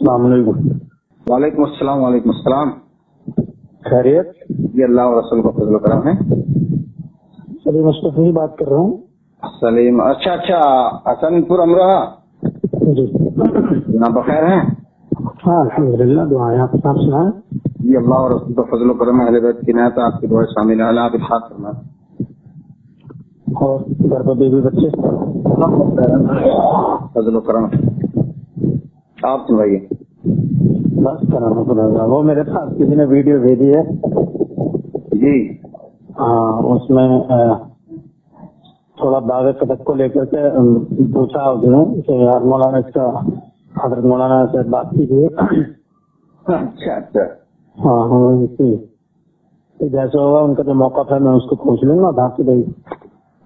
السلام علیکم. وعلیکم السلام. وعلیکم السلام. خیریت؟ یہ اللہ اور رسول کا فضل و کرم ہے. سلیم مصطفی بات کر رہا ہوں. سلیم. اچھا حسن پور امروہہ. جی جناب بخیر ہیں؟ ہاں الحمدللہ. دعائیں آپ سنائیں. یہ اللہ اور رسول کا فضل و کرم ہے. اہل بیت کی عنایت آپ کی دعائیں شامل ہیں. اللہ آپ ارشاد فرمائیں. اور گھر پر بیوی بچے فضل و کرم. آپ سنائیے. بس کرانا خدا کا. وہ میرے پاس کسی نے ویڈیو بھیجی ہے. جی ہاں اس میں تھوڑا باغ صدق کو لے کر کے پوچھا اس نے کہ یار مولانا اس کا حضرت مولانا سے بات کیجیے. اچھا. ہاں جیسے ہوگا ان کا جو موقف ہے میں اس کو پوچھ لوں گا. باقی بھائی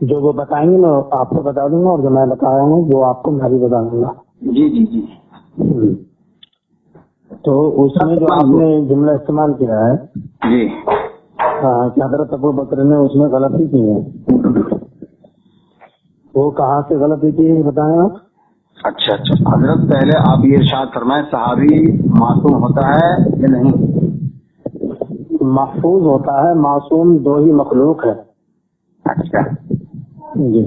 جو وہ بتائیں گے میں آپ کو بتا دوں گا اور جو میں بتایا ہوں وہ آپ کو میں بھی بتا دوں گا. جی. تو اس میں جو آپ نے جملہ استعمال کیا ہے جی کہ حضرت ابو بکر نے اس میں غلطی کی ہے، وہ کہاں سے غلطی کی ہے بتائیں آپ. اچھا. حضرت پہلے آپ یہ ارشاد فرمائیں صحابی معصوم ہوتا ہے یا نہیں؟ محفوظ ہوتا ہے. معصوم دو ہی مخلوق ہے. اچھا. جی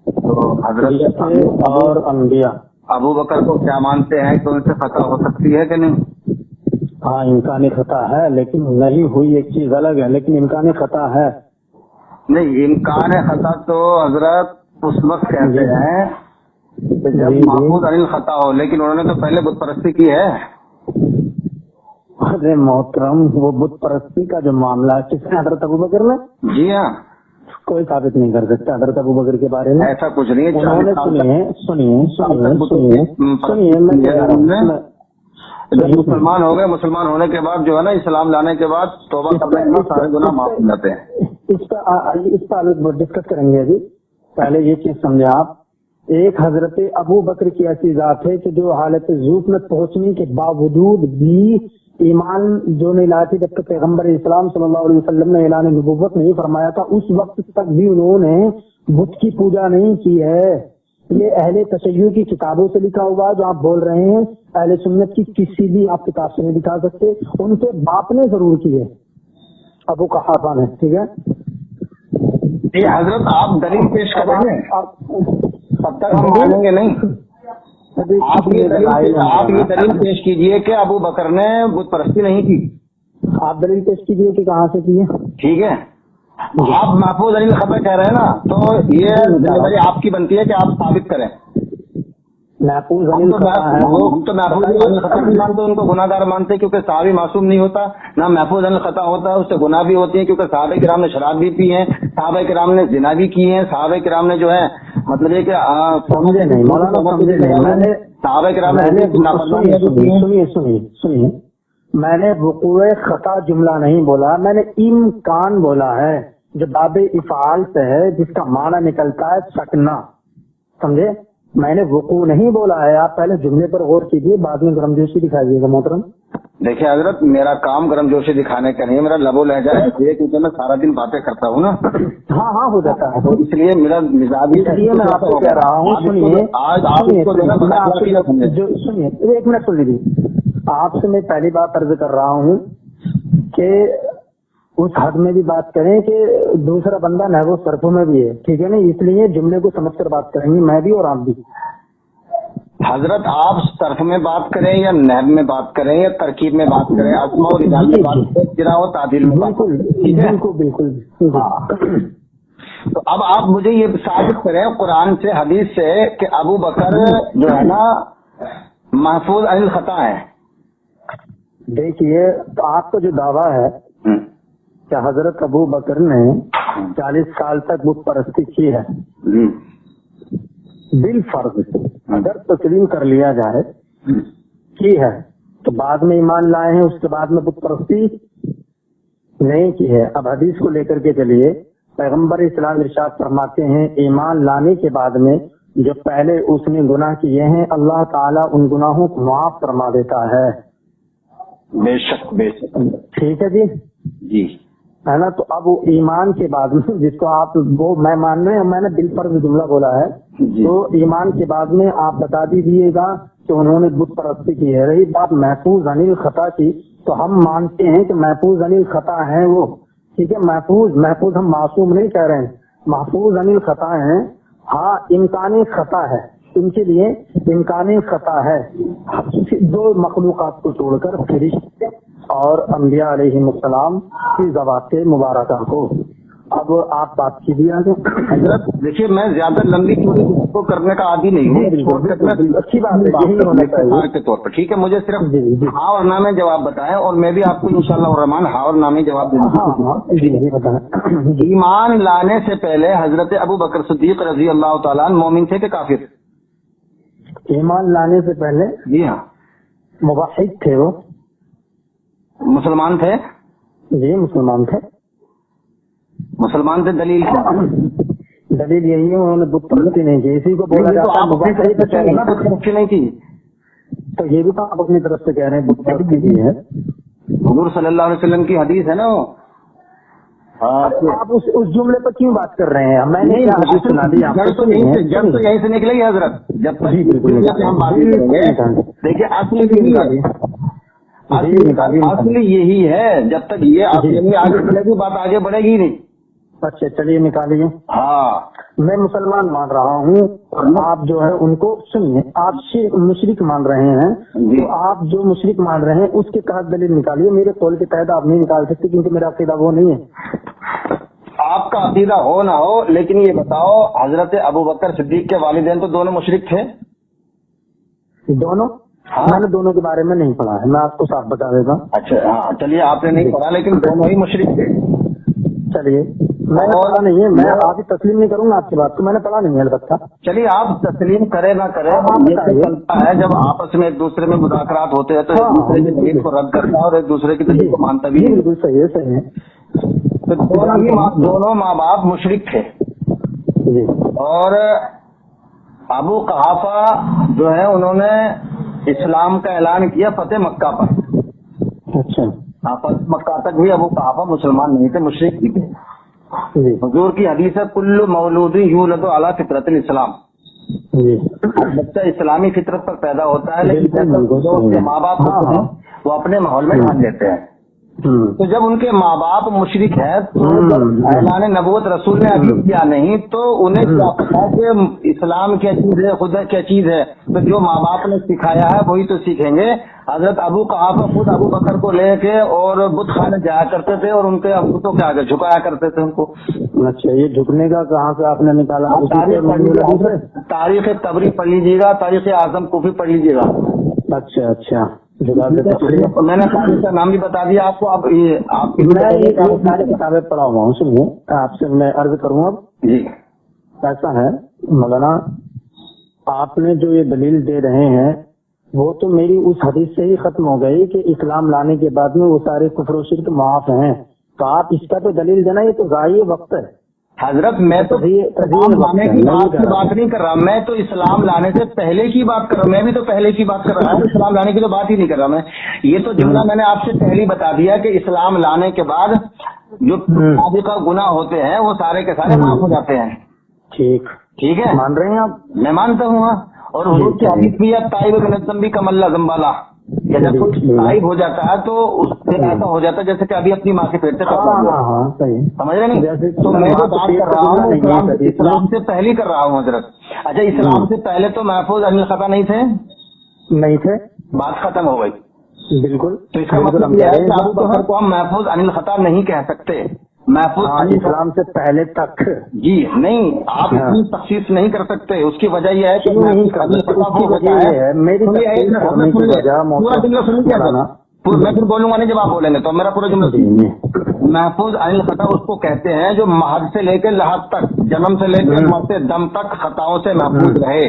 تو حضرت اور انبیاء. ابو بکر کو کیا مانتے ہیں کہ ان سے خطا ہو سکتی ہے کہ نہیں؟ ہاں امکانی خطا ہے لیکن نہیں ہوئی ایک چیز الگ ہے، لیکن امکانی خطا ہے. نہیں، امکان خطا تو حضرت اس وقت کہتے ہیں کہ جب محفوظ عن الخطا ہو، لیکن انہوں نے تو پہلے بت پرستی کی ہے. ارے محترم وہ بت پرستی کا جو معاملہ ہے کس نے؟ حضرت ابو بکر نے. جی ہاں. کوئی ثابت نہیں کر سکتا حضرت ابو بکر کے بارے میں. ایسا کچھ نہیں ہے. انہوں نے سنیے جب مسلمان ہو گئے، مسلمان ہونے کے بعد جو ہے نا اسلام لانے کے بعد توبہ کرنے کے بعد سارے گناہ معاف ہو جاتے ہیں. اس پر ڈسکس کریں گے. ابھی پہلے یہ چیز سمجھے آپ. ایک حضرت ابو بکر کی ایسی ذات ہے کہ جو حالت ذوق میں پہنچنے کے باوجود بھی ایمان جو نہیں لاتی جب تک پیغمبر اسلام صلی اللہ علیہ وسلم نے اعلان نبوت نہیں فرمایا تھا اس وقت تک بھی انہوں نے بت کی پوجا نہیں کی ہے. یہ اہل تشیع کی کتابوں سے لکھا ہوا ہے جو آپ بول رہے ہیں. اہل سنت کی کسی بھی آپ کتاب سے نہیں دکھا سکتے. ان کے باپ نے ضرور کی ہے، ابو قحافہ نے. ٹھیک ہے. یہ حضرت آپ دلیل پیش کریں گے تب تک ہم مانیں گے نہیں. آپ یہ دلیل پیش کیجئے کہ ابو بکر نے بت پرستی نہیں کی. آپ دلیل پیش کیجئے کہ کہاں سے کی ہے. ٹھیک ہے. آپ محفوظ عن الخطا کہہ رہے ہیں نا، تو یہ ذمہ داری آپ کی بنتی ہے کہ آپ ثابت کریں. محفوظ ہم تو محفوظ عن الخطا نہیں مانتے، ان کو گناہ گار مانتے کیونکہ صحابی معصوم نہیں ہوتا. نہ محفوظ عن الخطا ہوتا ہے، اس سے گناہ بھی ہوتی ہیں کیونکہ صحابہ کرام نے شراب بھی پی ہیں، صحابہ کرام نے زنا بھی کی ہیں، صحابہ کرام نے جو ہے مطلب یہ کہ سمجھے نہیں مولانا، سمجھے نہیں. میں نے صحابہ کرام نے سنیے میں نے وقوع خطا جملہ نہیں بولا، میں نے امکان بولا ہے جو باب افعال سے ہے جس کا معنی نکلتا ہے سٹنا. سمجھے؟ میں نے وقوع نہیں بولا ہے. آپ پہلے جملے پر غور کیجیے، بعد میں گرم جوشی دکھائیے گا محترم. دیکھیے حضرت میرا کام گرم جوشی دکھانے کا نہیں ہے، میرا لبو لہجہ ہے کیونکہ میں سارا دن باتیں کرتا ہوں نا. ہاں ہو جاتا ہے. تو اس لیے میرا مزاج میں آپ کو کہہ رہا ہوں. سنیے ایک منٹ سن لیجیے. آپ سے میں پہلی بات عرض کر رہا ہوں کہ اس حد میں بھی بات کریں کہ دوسرا بندہ نحو و صرف میں بھی ہے. ٹھیک ہے نا؟ اس لیے جملے کو سمجھ کر بات کریں گے، میں بھی اور آپ بھی. حضرت آپ صرف میں بات کریں یا نحو میں بات کریں یا ترکیب میں بات کریں، اسماء و رجال میں بات کریں، قراء و تعدیل میں بات کریں. بالکل. تو اب آپ مجھے یہ ثابت کریں قرآن سے حدیث سے کہ ابو بکر جو ہے نا محفوظ عن الخطا ہے. دیکھیے تو آپ کا جو دعویٰ ہے کہ حضرت ابو بکر نے 40 سال تک بت پرستی کی ہے، بالفرض اگر تسلیم کر لیا جائے کی ہے تو بعد میں ایمان لائے ہیں، اس کے بعد میں بت پرستی نہیں کی ہے. اب حدیث کو لے کر کے چلیے. پیغمبر اسلام ارشاد فرماتے ہیں ایمان لانے کے بعد میں جو پہلے اس نے گناہ کیے ہیں اللہ تعالیٰ ان گناہوں کو معاف فرما دیتا ہے. بے شک. ٹھیک ہے جی ہے نا. تو اب ایمان کے بعد میں جس کو آپ وہ میں مان رہے ہیں، میں نے بالفرض جملہ بولا ہے. تو ایمان کے بعد میں آپ بتا دیجیے گا کہ انہوں نے بت پرستی کی ہے. رہی بات محفوظ انل خطا کی تو ہم مانتے ہیں کہ محفوظ انل خطا ہیں وہ, ٹھیک ہے, محفوظ ہم معصوم نہیں کہہ رہے ہیں, محفوظ انل خطا ہیں. ہاں امکانی خطا ہے, ان کے لیے امکانی خطا ہے. دو مخلوقات کو چھوڑ کر فرشتے اور انبیاء علیہ السلام کی ذوات مبارکہ کو. اب آپ بات کیجیے آگے. حضرت دیکھیے میں زیادہ لمبی چوڑی کو کرنے کا عادی نہیں ہوں, اچھی بات ہے, یہی ہونا چاہیے کے طور پر. ٹھیک ہے, مجھے صرف جی جی ہاں اور نہ میں جواب بتائیں, اور میں بھی آپ کو انشاءاللہ الرحمن ہاں اور نہ میں جواب دوں گا. ہاں جی بتائیں. ایمان لانے سے پہلے حضرت ابو بکر صدیق رضی اللہ تعالیٰ عنہ مومن تھے کہ کافر؟ ایمان لانے سے پہلے جی ہاں موحد تھے, وہ مسلمان تھے. جی مسلمان تھے. مسلمان تھے, دلیل کیا؟ دلیل یہی ہے انہوں نے بت پرستی نہیں کی. اسی کو بولا جاتا ہے موحد نہیں کی, تو یہ بھی تو آپ اپنی طرف سے کہہ رہے ہیں بت پرستی کی ہے. حضور صلی اللہ علیہ وسلم کی حدیث ہے نا وہ. آپ اس جملے پر کیوں بات کر رہے ہیں؟ میں نے کیا حدیث سنا دی آپ کو؟ جب تو یہیں سے نکلے گی حضرت, جب تک ہم بات کریں گے. دیکھیے اصل یہی ہے, جب تک یہ آگے چلے گی بات آگے بڑھے گی نہیں. اچھا چلیے نکالیے. ہاں میں مسلمان مان رہا ہوں اور آپ جو ہے ان کو سنیے, آپ مشرک مان رہے ہیں, تو آپ جو مشرک مان رہے ہیں اس کے تحت دلیل نکالیے. میرے قول کے تحت آپ نہیں نکال سکتے کیونکہ میرا عقیدہ وہ نہیں ہے. آپ کا عقیدہ ہو نہ ہو, لیکن یہ بتاؤ حضرت ابو بکر صدیق کے والدین تو دونوں مشرک تھے. دونوں؟ میں نے دونوں کے بارے میں نہیں پڑھا ہے, میں آپ کو صاف بتا دیتا ہوں. اچھا ہاں چلیے, آپ نے نہیں پڑھا لیکن دونوں ہی مشرک تھے. چلیے میں نے پڑھا نہیں ہے, میں آپ کی تسلیم نہیں کروں گا آپ کی بات کو, میں نے پڑھا نہیں ہے البتہ. چلیے آپ تسلیم کرے نہ کرے, یہ تو چلتا ہے جب آپس میں ایک دوسرے میں مذاکرات ہوتے ہیں تو ایک دوسرے کی دلیل کو رد کرتا ہے اور ایک دوسرے کی دلیل کو مانتا بھی. بالکل صحیح ہے, صحیح ہے. دونوں ماں باپ مشرک تھے جی. اور ابو قحافہ جو ہے انہوں نے اسلام کا اعلان کیا فتح مکہ پر. اچھا. فتح مکہ تک بھی ابو قحافہ مسلمان نہیں تھے, مشرک بھی تھے. جی. حضور کی حدیث ہے کل مولود یولد علی فطرت الاسلام. جی. بچہ اسلامی فطرت پر پیدا ہوتا ہے, لیکن جو اس کے ماں باپ ہوتے ہیں وہ اپنے ماحول میں ڈھال لیتے ہیں. تو جب ان کے ماں باپ مشرک ہیں تو اعلان نبوت رسول نے ابھی کیا نہیں, تو انہیں کیا پتا کہ اسلام کیا چیز ہے, خدا کیا چیز ہے. تو جو ماں باپ نے سکھایا ہے وہی تو سیکھیں گے. حضرت ابو قحافہ خود ابو بکر کو لے کے اور بت خانے جایا کرتے تھے اور ان کے بتوں کے آگے جھکایا کرتے تھے ان کو. اچھا, یہ جھکنے کا کہاں سے آپ نے نکالا؟ تاریخ تبری پڑھ لیجیے گا, تاریخ اعظم کوفی پڑھ لیجیے گا. اچھا اچھا, میں نے تاریخ کا نام بھی بتا دیا آپ کو. آپ ساری کتابیں پڑھا ہوا ہوں. سنیے آپ سے میں عرض کروں اب. جی ایسا ہے مولانا, آپ نے جو یہ دلیل دے رہے ہیں وہ تو میری اس حدیث سے ہی ختم ہو گئی کہ اسلام لانے کے بعد میں وہ سارے کفر و شرک معاف ہیں. تو آپ اس کا تو دلیل دینا, یہ تو ضائع وقت ہے. حضرت میں تو اسلام لانے کی بات نہیں کر رہا, میں تو اسلام لانے سے پہلے کی بات کر رہا ہوں. میں بھی تو پہلے کی بات کر رہا ہوں, اسلام لانے کی تو بات ہی نہیں کر رہا میں. یہ تو جملہ میں نے آپ سے پہلے بتا دیا کہ اسلام لانے کے بعد جو سابقہ گناہ ہوتے ہیں وہ سارے کے سارے معاف ہو جاتے ہیں. ٹھیک ہے, مان رہے ہیں آپ؟ میں مانتا ہوں. اور حضور کی حدیث بھی ہے تائب بن الذنب کم اللہ زمبالا, کہ جب کوئی تائب ہو جاتا ہے تو اس سے ایسا ہو جاتا ہے جیسے کہ ابھی اپنی ماں کے پیٹ سے پیدا ہوا. سمجھ رہے نہیں؟ تو میں جو بات کر رہا ہوں اسلام سے پہلے کر رہا ہوں حضرت. اچھا, اسلام سے پہلے تو محفوظ انل خطا نہیں تھے, بات ختم ہو گئی. بالکل. تو اس کا مطلب یہ ہے کہ ابو بکر کو ہم محفوظ انل خطا نہیں کہہ سکتے. محفوظ اسلام سے پہلے تک جی نہیں, آپ اتنی تخصیص نہیں کر سکتے. اس کی وجہ یہ ہے کہ میں پھر بولوں گا نہیں جب آپ بولیں گے تو میرا پورا جملہ. محفوظ انل خطا اس کو کہتے ہیں جو مہد سے لے کے لحد تک, جنم سے لے کے مرتے دم تک خطاؤں سے محفوظ رہے,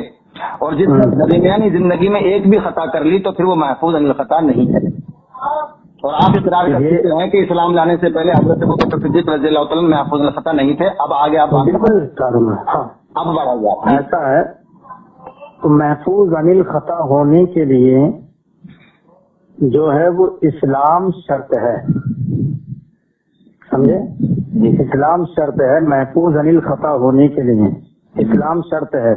اور جس نے درمیانی زندگی میں ایک بھی خطا کر لی تو پھر وہ محفوظ انل خطا نہیں ہے. اور آپ اقرار کرتے ہیں کہ اسلام لانے سے پہلے حضرت ابو بکر صدیق رضی اللہ تعالیٰ محفوظ انل خطا نہیں تھے. اب آگے آپ اب بڑھا. ایسا ہے تو محفوظ انل خطا ہونے کے لیے جو ہے وہ اسلام شرط ہے, سمجھے؟ اسلام شرط ہے محفوظ انل خطا ہونے کے لیے, اسلام شرط ہے.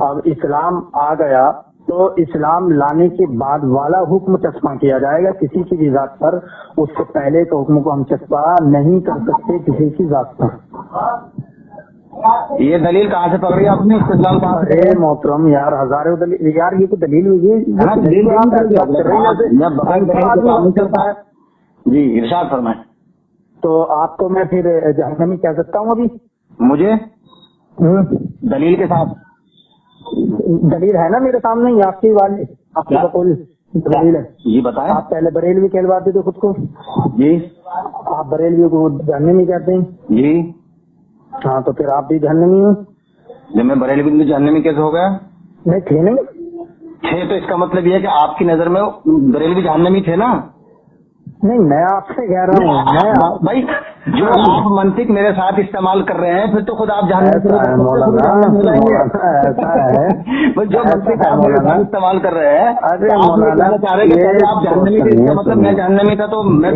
اب اسلام آ گیا تو اسلام لانے کے بعد والا حکم چسپاں کیا جائے گا کسی کی بھی ذات پر. اس سے پہلے کے حکم کو ہم چسپاں نہیں کر سکتے کسی کی ذات پر. یہ دلیل کہاں سے پکڑی آپ نے؟ استدلال کہاں سے؟ ارے محترم یار ہزاروں دلیل یار یہ تو دلیل ہوئی ہے. جی ارشاد فرمائیں. تو آپ کو میں پھر جہنمی کہہ سکتا ہوں ابھی؟ مجھے دلیل کے ساتھ دلیل ہے نا میرے سامنے ہی آپ کی والی آپ کی بقول دلیل ہے. جی بتائیں. آپ پہلے بریلوی کہلواتے تھے خود کو. جی آپ بریلوی کو جہنمی کہتے ہیں. جی ہاں تو پھر آپ بھی جہنمی ہیں. جب میں بریلوی جہنمی کیسے ہو گیا؟ نہیں تھے نہیں تھے تو اس کا مطلب یہ ہے کہ آپ کی نظر میں بریلوی جہنمی تھے نا؟ نہیں میں آپ سے کہہ رہا ہوں میں بھائی جو آپ منطق میرے ساتھ استعمال کر رہے ہیں پھر تو خود آپ جہنمی ایسا ہے جو منطق آپ میرے ساتھ استعمال کر رہے ہیں. ارے چاہ رہے کہ آپ جہنمی تھے اس کا مطلب میں جہنمی تھا تو میں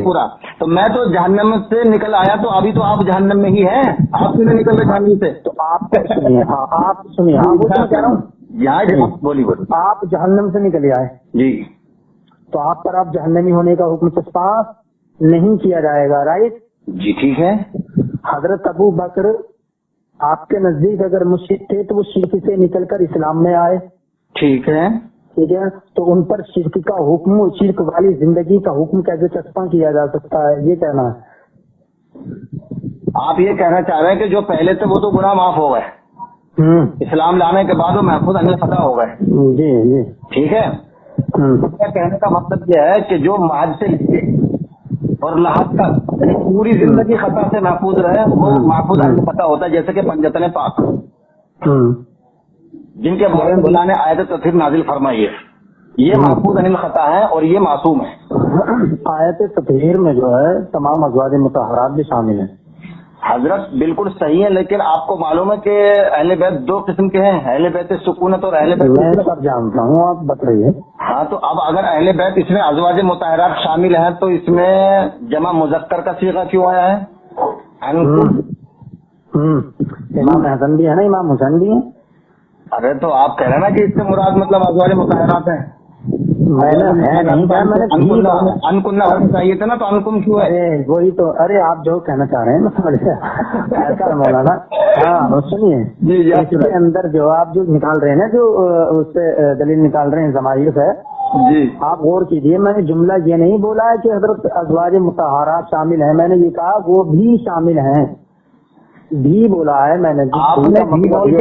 پورا تو میں تو جہنم سے نکل آیا تو ابھی تو آپ جہنم میں ہی ہیں. آپ کیوں نکل رہے جہنم سے؟ تو آپ سنیے آپ سنیے کہہ رہا ہوں بولی آپ جہنم سے نکل آئے جی تو آپ پر آپ جہنمی ہونے کا حکم چسپاں نہیں کیا جائے گا. رائٹ جی ٹھیک ہے. حضرت ابو بکر آپ کے نزدیک اگر مشرک تھے تو وہ شرک سے نکل کر اسلام میں آئے. ٹھیک ہے. ٹھیک ہے تو ان پر شرک کا حکم شرک والی زندگی کا حکم کیسے چسپاں کیا جا سکتا ہے یہ کہنا ہے. آپ یہ کہنا چاہ رہے ہیں کہ جو پہلے تھے وہ تو گناہ معاف ہو گئے اسلام لانے کے بعد وہ محفوظ عن الخطا ہو گئے. جی جی ٹھیک ہے. کہنے کا مطلب یہ ہے کہ جو محض سے اور لحاظ تک پوری زندگی خطا سے محفوظ رہے وہ محفوظ عن الخطا ہوتا ہے. جیسے کہ پنجتن پاک جن کے بارے میں اللہ نے آیت تطہیر نازل فرمائی ہے یہ محفوظ عن الخطا ہے اور یہ معصوم ہے. آیت تطہیر میں جو ہے تمام ازواج مطہرات بھی شامل ہیں. حضرت بالکل صحیح ہے لیکن آپ کو معلوم ہے کہ اہل بیت دو قسم کے ہیں اہل بیت سکونت اور اہل بیت. میں سب جانتا ہوں آپ بتائیے. ہاں تو اب اگر اہل بیت اس میں ازواج مطہرات شامل ہیں تو اس میں جمع مذکر کا صیغہ کیوں آیا ہے؟ امام حسن بھی ہے نا امام حسین بھی ہیں. ارے تو آپ کہہ رہے ہیں نا کہ اس سے مراد مطلب ازواج مطہرات ہیں. میں نے انکنہ ہونا چاہیے تھا نا تو انکم کیوں ہے؟ وہی تو ارے آپ جو کہنا چاہ رہے ہیں ایسا مولانا. ہاں سنیے اس کے اندر جو آپ جو نکال رہے ہیں نا جو اس سے دلیل نکال رہے ہیں ضمائر ہے جی آپ غور کیجیے. میں نے جملہ یہ نہیں بولا ہے کہ حضرت ازواج مطہرات شامل ہیں. میں نے یہ کہا وہ بھی شامل ہیں بھی بولا ہے. میں نے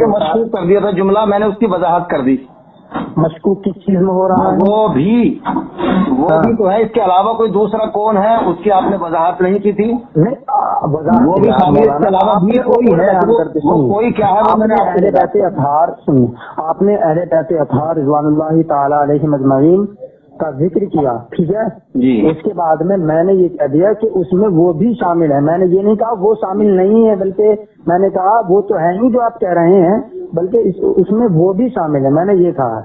مشکوک کر دیا تھا جملہ میں نے اس کی وضاحت کر دی. مشکوک کس چیز میں ہو رہا ہے؟ وہ بھی تو ہے. اس کے علاوہ کوئی دوسرا کون ہے اس کی آپ نے وضاحت نہیں کی تھی. وہ بھی کوئی ہے کوئی کیا ہے. آپ نے اہل بیت اطہار سنیے آپ نے اہل بیت اطہار رضوان اللہ تعالی علیہم اجمعین کا ذکر کیا ٹھیک ہے جی. اس کے بعد میں نے یہ کہہ دیا کہ اس میں وہ بھی شامل ہے. میں نے یہ نہیں کہا وہ شامل نہیں ہے بلکہ میں نے کہا وہ تو ہے ہی جو آپ کہہ رہے ہیں بلکہ اس میں وہ بھی شامل ہے. میں نے یہ کہا.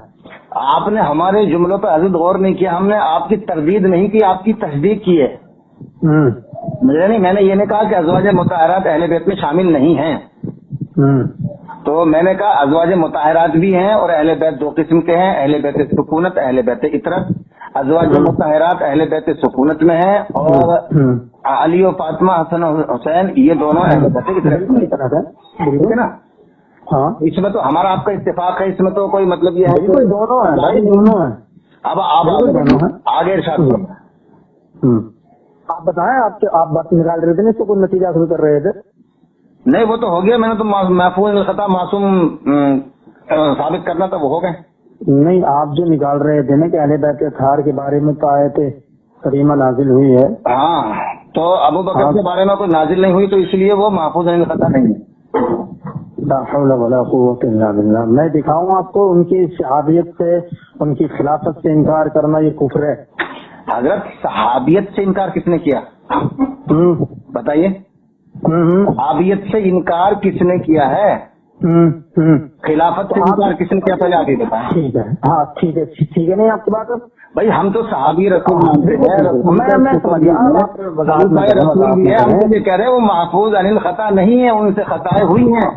آپ نے ہمارے جملوں پہ حضرت غور نہیں کیا. ہم نے آپ کی تردید نہیں کی آپ کی تصدیق کی ہے. مجھے نہیں میں نے یہ نہیں کہا کہ ازواج مطہرات اہل بیت میں شامل نہیں ہیں. تو میں نے کہا ازواج مطہرات بھی ہیں اور اہل بیت دو قسم کے ہیں اہل بیت سکونت اہل بیت اطرت. ازواج مطہرات اہل بیت سکونت میں ہیں اور علی و فاطمہ حسن و حسین یہ دونوں اہل بیت اطرت ہیں. ٹھیک ہے نا. ہاں اس میں تو ہمارا آپ کا اتفاق ہے. اس میں تو کوئی مطلب یہ ہے کہ دونوں ہیں بھائی دونوں ہیں. اب آپ آگے ارشاد کرو. آپ بتائیں آپ بات نکال رہے تھے نا اس کو کوئی نتیجہ حاصل کر رہے تھے. نہیں وہ تو ہو گیا. میں نے تو محفوظ الخطا معصوم ثابت کرنا تھا وہ ہو گئے. نہیں آپ جو نکال رہے تھے نا کہ اہل بیت اطہار کے بارے میں تو آیت کریمہ نازل ہوئی ہے. ہاں تو ابو بکر کے بارے میں کوئی نازل نہیں ہوئی تو اس لیے وہ محفوظ الخطا نہیں ہے. لا حول ولا قوت الا باللہ. میں دکھاؤں آپ کو ان کی صحابیت سے ان کی خلافت سے انکار کرنا یہ کفر ہے. حضرت صحابیت سے انکار کس نے کیا بتائیے. صحابیت سے انکار کس نے کیا ہے؟ خلافت سے انکار کس نے کیا پہلے آگے بتائیں. ٹھیک ہے ہاں ٹھیک ہے نہیں آپ کی بات. بھائی ہم تو صحابی رسول یہ کہہ رہے ہیں وہ محفوظ عن الخطا نہیں ہے ان سے خطائیں ہوئی ہیں.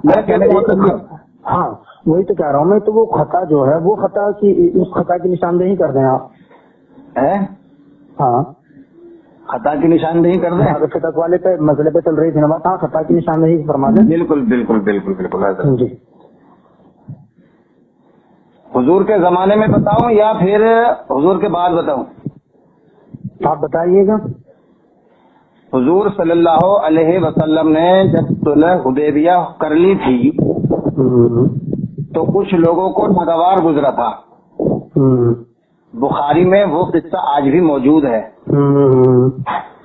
میرا کہنے کا مطلب یہ ہے۔ ہاں وہی تو کہہ رہا ہوں میں، تو وہ خطا جو ہے وہ خطا کی، اس خطا کی نشاندہی کر دیں آپ۔ ہاں خطا کی نشاندہی کر دیں، فطق والے پہ مسئلے پہ چل رہی تھی نا بات، ہاں خطا کی نشاندہی فرما دیں۔ بالکل بالکل بالکل بالکل حضرت۔ جی حضور کے زمانے میں بتاؤں یا پھر حضور کے بعد بتاؤں؟ آپ بتائیے گا۔ حضور صلی اللہ علیہ وسلم نے جب صلح حدیبیہ کر لی تھی تو کچھ لوگوں کو ناگوار گزرا تھا، بخاری میں وہ قصہ آج بھی موجود ہے۔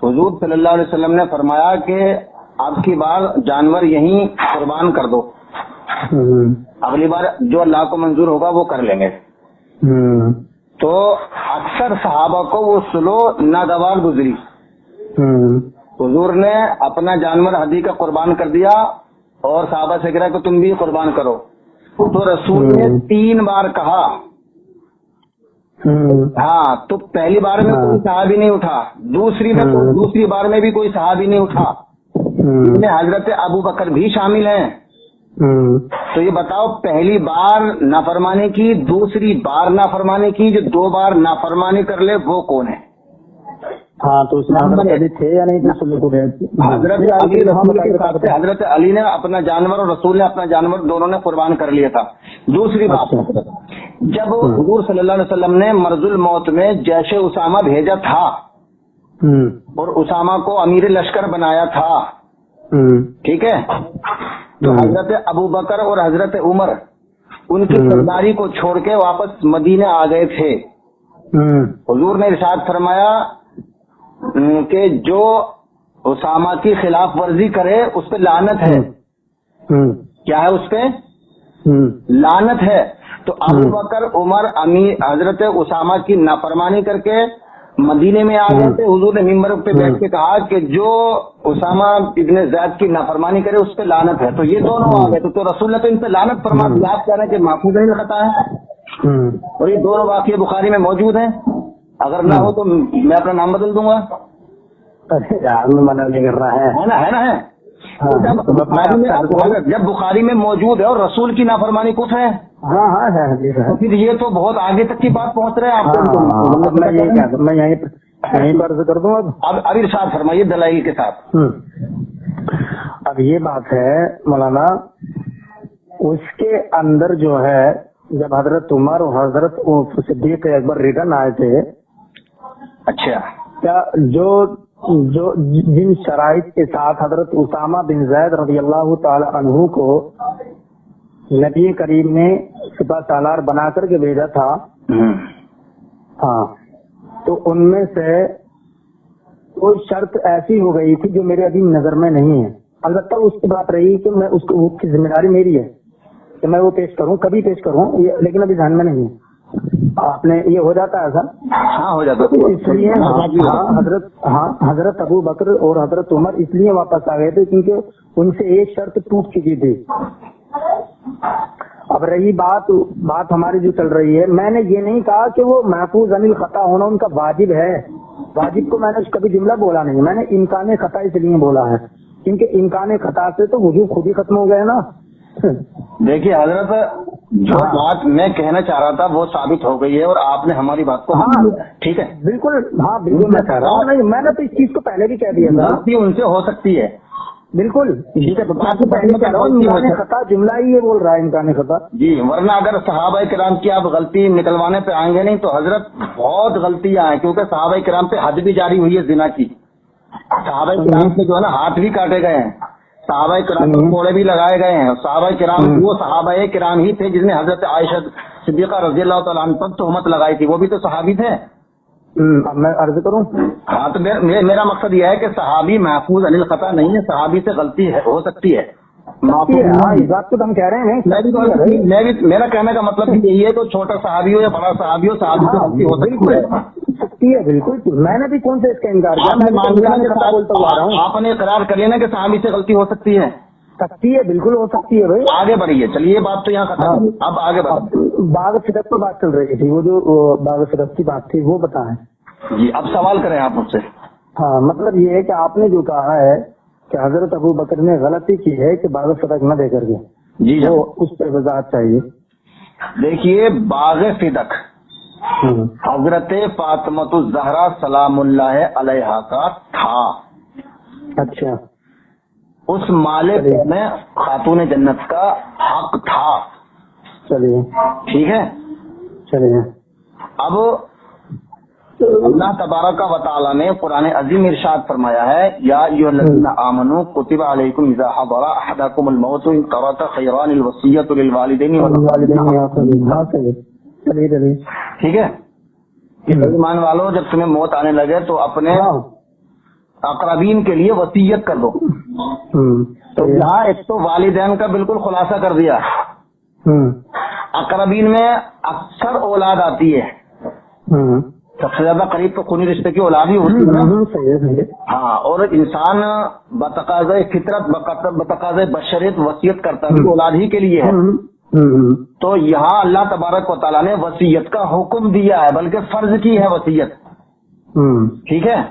حضور صلی اللہ علیہ وسلم نے فرمایا کہ اب کی بار جانور یہیں قربان کر دو، اگلی بار جو اللہ کو منظور ہوگا وہ کر لیں گے۔ تو اکثر صحابہ کو وہ صلح ناگوار گزری، حضور نے اپنا جانور ہدی کا قربان کر دیا اور صحابہ سے کہا کہ تم بھی قربان کرو، تو رسول نے 3 بار کہا۔ ہاں تو پہلی بار میں کوئی صحابی نہیں اٹھا، دوسری بار میں بھی کوئی صحابی نہیں اٹھا، اس میں حضرت ابو بکر بھی شامل ہیں۔ تو یہ بتاؤ پہلی بار نافرمانی کی، دوسری بار نافرمانی کی، جو 2 بار نافرمانی کر لے وہ کون ہے؟ ہاں تو اس میں تھے یا نہیں حضرت علی نے اپنا جانور اور رسول نے اپنا جانور دونوں نے قربان کر لیا تھا۔ دوسری بات، جب حضور صلی اللہ علیہ وسلم نے مرض الموت میں جیش اسامہ بھیجا تھا اور اسامہ کو امیر لشکر بنایا تھا، ٹھیک ہے، تو حضرت ابو بکر اور حضرت عمر ان کی سرداری کو چھوڑ کے واپس مدینے آ گئے تھے۔ حضور نے ارشاد فرمایا کہ جو اسامہ کی خلاف ورزی کرے اس پہ لعنت ہے۔ کیا ہے اس پہ؟ لعنت ہے۔ تو ابو بکر عمر امیر حضرت اسامہ کی نافرمانی کر کے مدینے میں آ گئے تھے۔ حضور نے ممبر پہ بیٹھ کے کہا کہ جو اسامہ ابن زید کی نافرمانی کرے اس پہ لعنت ہے۔ تو یہ دونوں آ گئے تو رسول نے تو ان پہ لعنت فرما دیا۔ آپ کہہ رہے ہیں کہ محفوظ نہیں خطا ہے، اور یہ دونوں واقعے بخاری میں موجود ہیں، اگر نہ ہو تو میں اپنا نام بدل دوں گا۔ منع نہیں کر رہا ہے نا ہے جب بخاری میں موجود ہے اور رسول کی نافرمانی کچھ ہے، پھر یہ تو بہت آگے تک کی بات پہنچ رہے ہیں آپ کو۔ میں یہیں پر کر دوں اب ارشاد فرمائیے دلائل کے ساتھ۔ اب یہ بات ہے مولانا، اس کے اندر جو ہے جب حضرت عمر اور حضرت صدیق اکبر ریٹرن آئے تھے، اچھا، کیا جو جن شرائط کے ساتھ حضرت اسامہ بن زید رضی اللہ تعالی عنہ کو نبی کریم نے سپہ سالار بنا کر کے بھیجا تھا، ہاں، تو ان میں سے کوئی شرط ایسی ہو گئی تھی جو میرے ابھی نظر میں نہیں ہے۔ البتہ اس کی بات رہی کہ میں اس کی ذمہ داری میری ہے کہ میں وہ پیش کروں، کبھی پیش کروں، لیکن ابھی ذہن میں نہیں ہے۔ آپ نے یہ ہو جاتا ہے ایسا؟ ہاں ہو جاتا۔ اس لیے حضرت ابو بکر اور حضرت عمر اس لیے واپس آ گئے تھے کیونکہ ان سے ایک شرط ٹوٹ چکی تھی۔ اب رہی بات ہماری جو چل رہی ہے، میں نے یہ نہیں کہا کہ وہ محفوظ عن الخطا ہونا ان کا واجب ہے، واجب کو میں نے کبھی جملہ بولا نہیں، میں نے امکان خطا اس لیے بولا ہے کیونکہ امکان خطا سے تو وجود خود ہی ختم ہو گئے نا۔ دیکھیے حضرت، جو بات میں کہنا چاہ رہا تھا وہ ثابت ہو گئی ہے اور آپ نے ہماری بات کو ٹھیک ہے، بالکل، ہاں بالکل میں کہہ رہا ہوں، میں نے تو اس چیز کو پہلے بھی کہہ دیا تھا، غلطی ان سے ہو سکتی ہے، بالکل ٹھیک ہے، پہلے کہہ رہا ہوں امکان خطا جملہ ہی یہ بول رہا ہے امکان خطا جی، ورنہ اگر صحابہ کرام کی آپ غلطی نکلوانے پہ آئیں گے نہیں تو حضرت بہت غلطیاں ہیں، کیونکہ صحابہ کرام پہ حد بھی جاری ہوئی ہے زنا کی، صحابہ کرام سے جو ہے نا ہاتھ بھی کاٹے گئے ہیں، صحابہ کرام کو کوڑے بھی لگائے گئے ہیں، صحابہ کرام وہ صحابہ کرام ہی تھے جس نے حضرت عائشہ صدیقہ رضی اللہ تعالیٰ عنہ پر تہمت لگائی تھی، وہ بھی تو صحابی تھے۔ میں عرض کروں، ہاں تو میرا مقصد یہ ہے کہ صحابی محفوظ عن الخطا نہیں ہے، صحابی سے غلطی ہو سکتی ہے، اس بات کو ہم کہہ رہے ہیں، میرا کہنے کا مطلب یہی ہے کہ چھوٹا صحابی ہو یا بڑا صحابی ہو، صحابی سے غلطی ہو سکتی ہے، بالکل، میں نے بھی کون سے اس کا انکار کیا، آپ نے اقرار کر لینا کہ صحابی سے غلطی ہو سکتی ہے، بالکل ہو سکتی ہے بھائی، آگے بڑھیے، چلیے بات تو یہاں ختم، اب آگے باغ صدق پر بات چل رہی تھی، وہ جو باغ صدق کی بات تھی وہ بتائیں جی، اب سوال کریں آپ مجھ سے۔ ہاں، مطلب یہ ہے کہ آپ نے جو کہا ہے کہ حضرت ابو بکر نے غلطی کی ہے کہ باغ صدق نہ دے کر کے، جی وہ اس پہ وضاحت چاہیے. دیکھیے باغ صدق حضرت فاطمۃ الزہرا سلام اللہ علیہا کا تھا. اچھا، اس مالک میں خاتون جنت کا حق تھا. چلیے ٹھیک ہے. چلیے. اب اللہ تبارک و تعالیٰ نے قرآن عظیم ارشاد فرمایا ہے یا ایھا الذین آمنوا کتب علیکم اذا حضر احدکم الموت ان ترک خیران الوصیۃ للوالدین چلیے چلیے. ٹھیک ہے. ایمان والو جب تمہیں موت آنے لگے تو اپنے اقربین کے لیے وصیت کر دو. تو یہاں ایک تو والدین کا بالکل خلاصہ کر دیا. اقربین میں اکثر اولاد آتی ہے. سب سے زیادہ قریب تو خونی رشتے کی اولاد ہی ہوتی ہے. ہاں، اور انسان بتقاضۂ فطرت بتقاضۂ بشریت وصیت کرتا ہے اولاد ہی کے لیے ہے. تو یہاں اللہ تبارک و تعالیٰ نے وصیت کا حکم دیا ہے، بلکہ فرض کی ہے وصیت. ٹھیک ہے.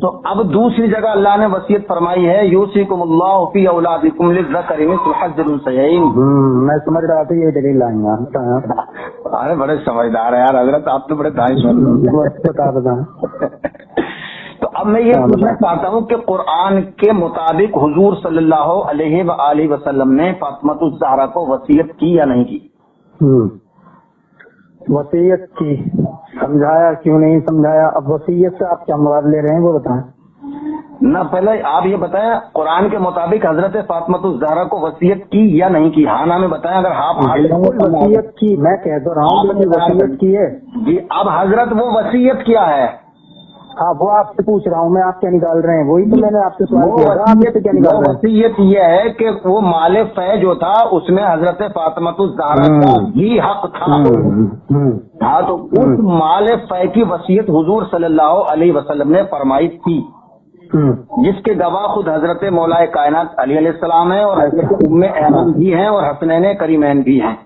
تو اب دوسری جگہ اللہ نے وصیت فرمائی ہے یوصیکم اللہ فی اولادکم للذکر مثل حظ الانثیین. میں سمجھ رہا تھا یہ دلیل لائیں گا. ارے بڑے سمجھدار ہیں یار حضرت، آپ تو بڑے دانشور. تو اب میں یہ پوچھنا چاہتا ہوں کہ قرآن کے مطابق حضور صلی اللہ علیہ وآلہ وسلم نے فاطمۃ الزہرا کو وصیت کی یا نہیں کی؟ وصیت کی. سمجھایا کیوں نہیں سمجھایا؟ اب وصیت سے آپ کیا مراد لے رہے ہیں وہ بتائیں. نہ پہلے آپ یہ بتائیں قرآن کے مطابق حضرت فاطمۃ الزہرا کو وصیت کی یا نہیں کی؟ ہاں نہ میں بتائیں. اگر آپ وصیت کی، میں کہہ تو رہا ہوں وصیت کی ہے. جی اب حضرت وہ وصیت کیا ہے؟ ہاں وہ آپ سے پوچھ رہا ہوں میں، آپ کیا نکال رہے ہیں؟ وہی تو میں نے آپ سے سوال کیا تھا، آپ سے کیا نکال رہے ہیں؟ وصیت یہ ہے کہ وہ مال فے جو تھا اس میں حضرت فاطمۃ الزہرا کا بھی حق تھا. ہاں تو اس مال فے کی وصیت حضور صلی اللہ علیہ وسلم نے فرمائی تھی، جس کے گواہ خود حضرت مولا کائنات علی علیہ السلام ہیں اور حضرت ام ایمن بھی ہیں اور حسنین کریمین بھی ہیں.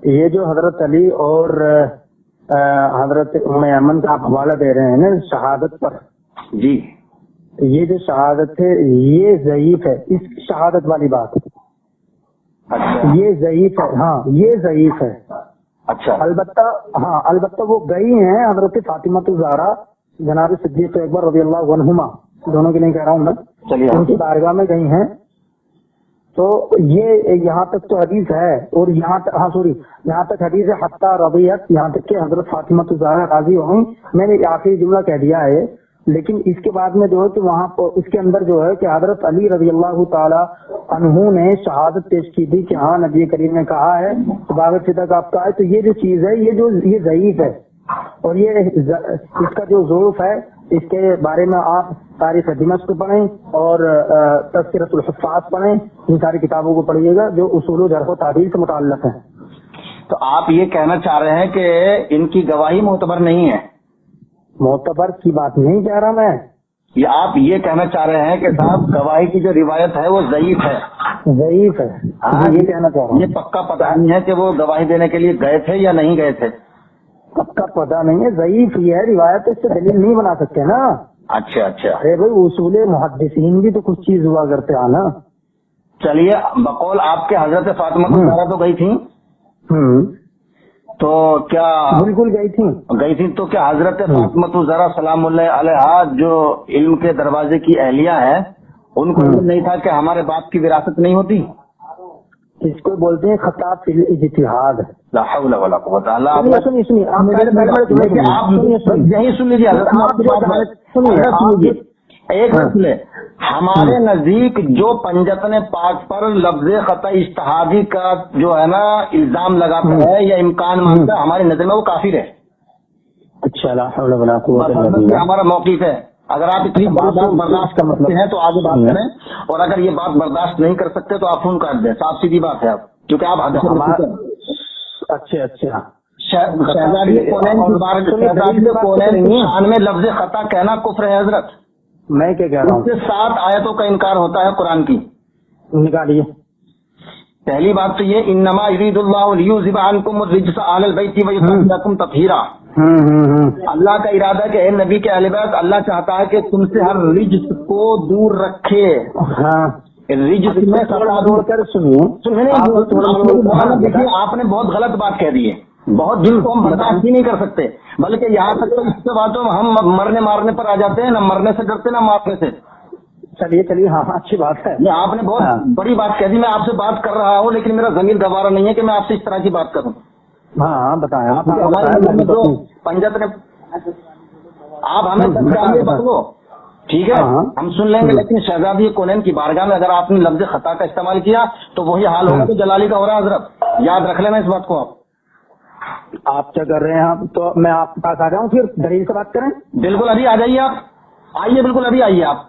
یہ جو حضرت علی اور حضرت ام ایمن کا آپ حوالہ دے رہے ہیں نا شہادت پر، جی یہ جو شہادت ہے یہ ضعیف ہے. اس شہادت والی بات یہ ضعیف ہے. ہاں یہ ضعیف ہے. اچھا. البتہ وہ گئی ہیں حضرت فاطمۃ الزہرا جناب صدیق اکبر رضی اللہ عنہما، دونوں کی نہیں کہہ رہا ہوں میں، ان کی بارگاہ میں گئی ہیں. تو یہ یہاں تک تو حدیث ہے، اور یہاں تک حدیث ہے حتیٰ رضیت، یہاں تک کہ حضرت فاطمۃ الزہرا راضی ہوئی. میں نے آخری جملہ کہہ دیا ہے، لیکن اس کے بعد میں جو ہے کہ وہاں اس کے اندر جو ہے کہ حضرت علی رضی اللہ تعالی عنہ نے شہادت پیش کی تھی کہ ہاں نبی کریم نے کہا ہے باغ صدق آپ کا ہے. تو یہ جو چیز ہے یہ ضعیف ہے، اور یہ اس کا جو ضعف ہے اس کے بارے میں آپ تاریخ دمشق پڑھیں اور تذکرۃ الحفاظ پڑھیں. ان ساری کتابوں کو پڑھیے گا جو اصول و جرح و تعدیل سے متعلق ہیں. تو آپ یہ کہنا چاہ رہے ہیں کہ ان کی گواہی معتبر نہیں ہے؟ معتبر کی بات نہیں کہہ رہا میں. یہ آپ یہ کہنا چاہ رہے ہیں کہ صاحب گواہی کی جو روایت ہے وہ ضعیف ہے؟ ضعیف ہے. یہ کہنا چاہ رہا ہوں. یہ پکا پتہ نہیں ہے کہ وہ گواہی دینے کے لیے گئے تھے یا نہیں گئے تھے؟ پکا پتہ نہیں ہے، ضعیف ہی ہے روایت، اس سے دلیل نہیں بنا سکتے نا. اچھا اچھا. ارے بھائی اصول محدثین بھی تو کچھ چیز ہوا کرتے ہیں نا. چلیے بقول آپ کے حضرت فاطمہ الزہرا تو گئی تھیں، تو کیا بالکل گئی تھی تو کیا حضرت فاطمہ الزہرا سلام اللہ علیہا جو علم کے دروازے کی اہلیہ ہے ان کو علم نہیں تھا کہ ہمارے باپ کی وراثت نہیں ہوتی؟ اس کو بولتے ہیں خطاب فی الاجتہاد. لا حول ولا قوت الا باللہ. سنیے آپ یہی سن لیجیے ایک مسئلے ہمارے نزدیک جو پنجتن پاک پر لفظ خطا اجتہادی کا جو ہے نا الزام لگاتا ہے یا امکان مانتا ہے ہماری نظر میں وہ کافر ہے. اچھا لا حول ولا قوت الا باللہ. ہمارا موقف ہے. اگر آپ اتنی بات برداشت کر سکتے ہیں تو آگے بات کریں، اور اگر یہ بات برداشت نہیں کر سکتے تو آپ فون کر دیں. صاف سیدھی بات ہے آپ، کیونکہ آپ اچھا شہزادی میں لفظ خطا کہنا کفر ہے حضرت. میں کیا کہہ رہا ہوں؟ 7 آیتوں کا انکار ہوتا ہے قرآن کی. نکالیے. پہلی بات تو یہ انما یرید اللہ لیذھب عنکم الرجس اہل البیت ویطہرکم تطہیرا. اللہ کا ارادہ کہ اے نبی کے اہل بیت، اللہ چاہتا ہے کہ تم سے ہر رجس کو دور رکھے. رجس میں دوڑ کر سنیے، دیکھیے آپ نے بہت غلط بات کہہ دی ہے، بہت دل کو ہم برداشت ہی نہیں کر سکتے، بلکہ یہاں تک تو اس سے باتوں ہم مرنے مارنے پر آ جاتے ہیں، نہ مرنے سے ڈرتے نہ مارنے سے. چلیے ہاں اچھی بات ہے. آپ نے بہت بڑی بات کہہ دی، میں آپ سے بات کر رہا ہوں لیکن میرا ضمیر گوارا نہیں ہے کہ میں آپ سے اس طرح کی بات کروں. ہاں بتائیں آپ. ہمارے جو پنجت نے آپ ہمیں بتلو ٹھیک ہے ہم سن لیں گے، لیکن شہزادی کونین کی بارگاہ میں اگر آپ نے لفظ خطا کا استعمال کیا تو وہی حال ہوگا تو جلالی کا ہو رہا. حضرت یاد رکھ لینا اس بات کو. آپ کیا کر رہے ہیں؟ آپ تو میں آپ کے پاس آ جاؤں پھر دلیل سے بات کریں. بالکل ابھی آ جائیے، آپ آئیے، بالکل ابھی آئیے آپ.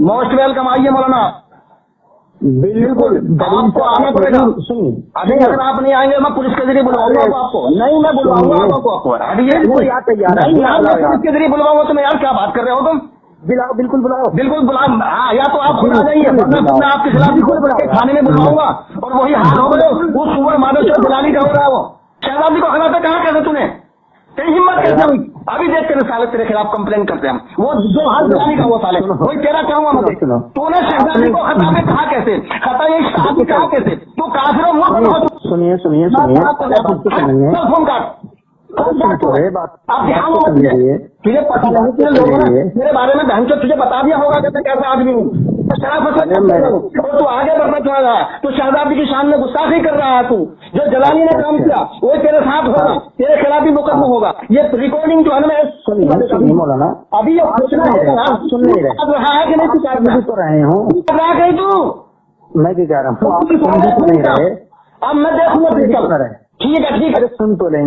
موسٹ ویلکم، آئیے مولانا. بالکل آپ کو آنا پڑے گا. ابھی اگر آپ نہیں آئیں گے میں پولیس کے ذریعے بلواؤں گا آپ کو. نہیں میں بلواؤں گا آپ کو. پولیس کے ذریعے بلواؤں گا. تم یار کیا بات کر رہے ہو تم؟ بلاؤ، بالکل بلاؤ، بالکل بلاؤ. ہاں یا تو آپ خود آ جائیے، میں آپ کے خلاف تھانے میں بلواؤں گا اور وہی حال ہوگا. وہ صبح مادر سے دلالی کا ہو رہا ہے. وہ شہزادی کو خلاف کہاں کہتے تم نے؟ تیری ہمت کیسے ہوئی؟ ابھی دیکھ کر سالے تیرے خلاف کمپلین کرتے ہیں ہم. وہ جو حال دلالی کا وہ سالے وہی تیرا کیا ہوا مجھے. تو نے شہزادی کو خطا میں کہا کیسے؟ خطا یہ صاحب کہا کیسے؟ تو کافر سنیے فون کاٹ. تجھے پتا نہیں لوگوں نے میرے بارے میں بہن چود تجھے بتا دیا ہوگا کہ میں کیسا آدمی ہوں. تو آگے بڑھنا چاہ رہا ہے، تو شہزادی کی شان میں گستاخی کر رہا ہے. تو جو جلالی نے کام کیا وہ تیرے ساتھ ہوگا، تیرے خلاف بھی مقدمہ ہوگا. یہ ریکارڈنگ جو ہے نا مولانا ابھی یہ سوچنا سن نہیں رہا ہے کہ نہیں تو رہے ہوں. میں کیا کہہ رہا ہوں؟ اب میں دیکھوں گا. ٹھیک ہے سن تو لیں گے.